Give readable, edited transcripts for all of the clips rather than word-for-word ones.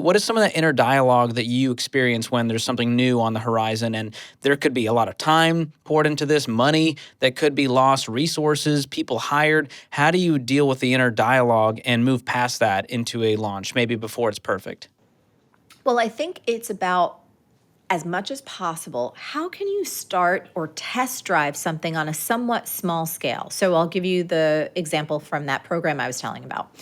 what is some of that inner dialogue that you experience when there's something new on the horizon and there could be a lot of time poured into this, money that could be lost, resources, people hired? How do you deal with the inner dialogue and move past that into a launch, maybe before it's perfect? Well, I think it's about, as much as possible, how can you start or test drive something on a somewhat small scale? So I'll give you the example from that program I was telling about.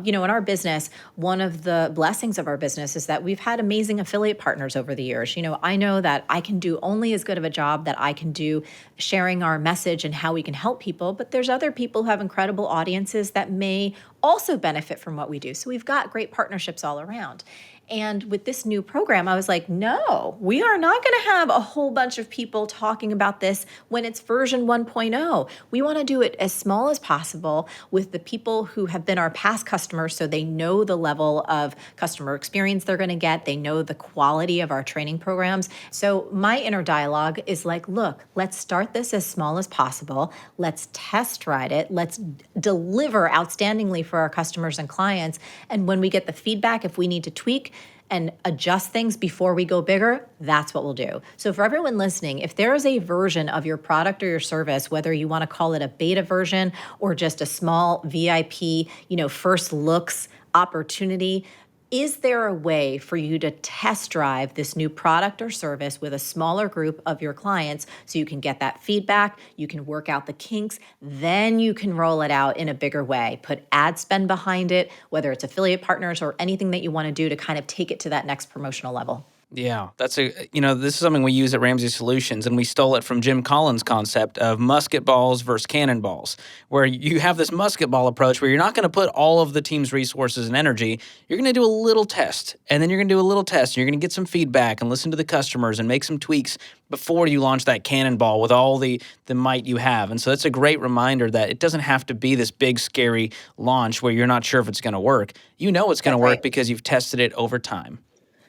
In our business, one of the blessings of our business is that we've had amazing affiliate partners over the years. I know that I can do only as good of a job that I can do sharing our message and how we can help people, but there's other people who have incredible audiences that may also benefit from what we do. So we've got great partnerships all around. And with this new program, I was like, no, we are not going to have a whole bunch of people talking about this when it's version 1.0. We want to do it as small as possible with the people who have been our past customers, so they know the level of customer experience they're going to get. They know the quality of our training programs. So my inner dialogue is like, look, let's start this as small as possible. Let's test ride it. Let's deliver outstandingly for our customers and clients. And when we get the feedback, if we need to tweak and adjust things before we go bigger, that's what we'll do. So for everyone listening, if there is a version of your product or your service, whether you want to call it a beta version or just a small VIP, first looks opportunity, is there a way for you to test drive this new product or service with a smaller group of your clients so you can get that feedback, you can work out the kinks, then you can roll it out in a bigger way, put ad spend behind it, whether it's affiliate partners or anything that you want to do to kind of take it to that next promotional level? Yeah, this is something we use at Ramsey Solutions, and we stole it from Jim Collins' concept of musket balls versus cannonballs, where you have this musket ball approach where you're not going to put all of the team's resources and energy. You're going to do a little test, and then you're going to do a little test, and you're going to get some feedback and listen to the customers and make some tweaks before you launch that cannonball with all the might you have. And so that's a great reminder that it doesn't have to be this big, scary launch where you're not sure if it's going to work. You know it's going to That's work right. because you've tested it over time.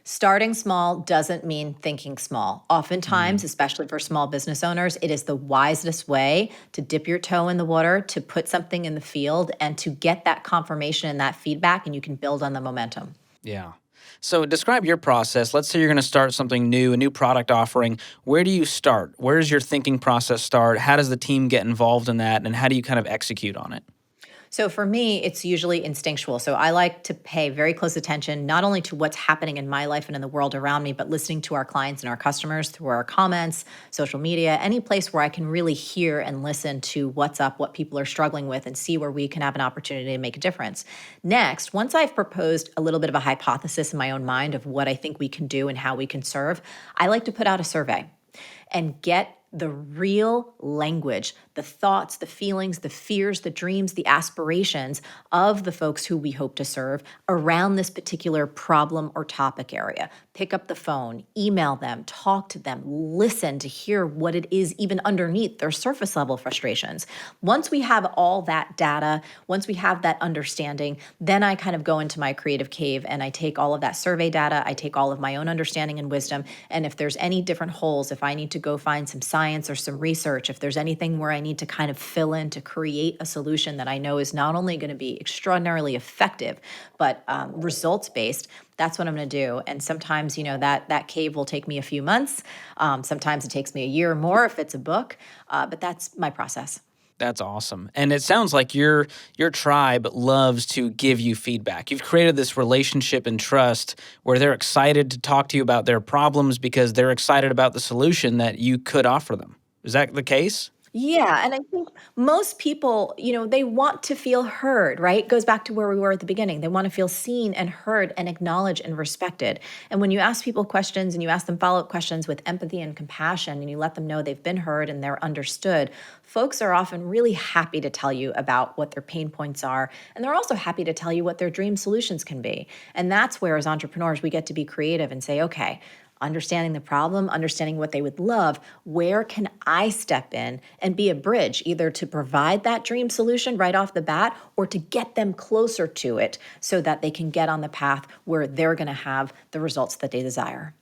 Starting small doesn't mean thinking small. Oftentimes, especially for small business owners, it is the wisest way to dip your toe in the water, to put something in the field, and to get that confirmation and that feedback, and you can build on the momentum. Yeah. So describe your process. Let's say you're going to start something new, a new product offering. Where do you start? Where does your thinking process start? How does the team get involved in that? And how do you kind of execute on it? So for me, it's usually instinctual. So I like to pay very close attention, not only to what's happening in my life and in the world around me, but listening to our clients and our customers through our comments, social media, any place where I can really hear and listen to what's up, what people are struggling with, and see where we can have an opportunity to make a difference. Next, once I've proposed a little bit of a hypothesis in my own mind of what I think we can do and how we can serve, I like to put out a survey and get the real language, the thoughts, the feelings, the fears, the dreams, the aspirations of the folks who we hope to serve around this particular problem or topic area. Pick up the phone, email them, talk to them, listen to hear what it is even underneath their surface level frustrations. Once we have all that data, once we have that understanding, then I kind of go into my creative cave and I take all of that survey data, I take all of my own understanding and wisdom, and if there's any different holes, if I need to go find some science or some research, if there's anything where I need to kind of fill in to create a solution that I know is not only going to be extraordinarily effective, but results-based, that's what I'm going to do. And sometimes, that cave will take me a few months. Sometimes it takes me a year or more if it's a book, but that's my process. That's awesome. And it sounds like your tribe loves to give you feedback. You've created this relationship and trust where they're excited to talk to you about their problems because they're excited about the solution that you could offer them. Is that the case? Yeah, and I think most people, they want to feel heard, right? Goes back to where we were at the beginning. They want to feel seen and heard and acknowledged and respected. And when you ask people questions and you ask them follow-up questions with empathy and compassion and you let them know they've been heard and they're understood, folks are often really happy to tell you about what their pain points are. And they're also happy to tell you what their dream solutions can be. And that's where, as entrepreneurs, we get to be creative and say, okay, understanding the problem, understanding what they would love, where can I step in and be a bridge, either to provide that dream solution right off the bat or to get them closer to it so that they can get on the path where they're going to have the results that they desire.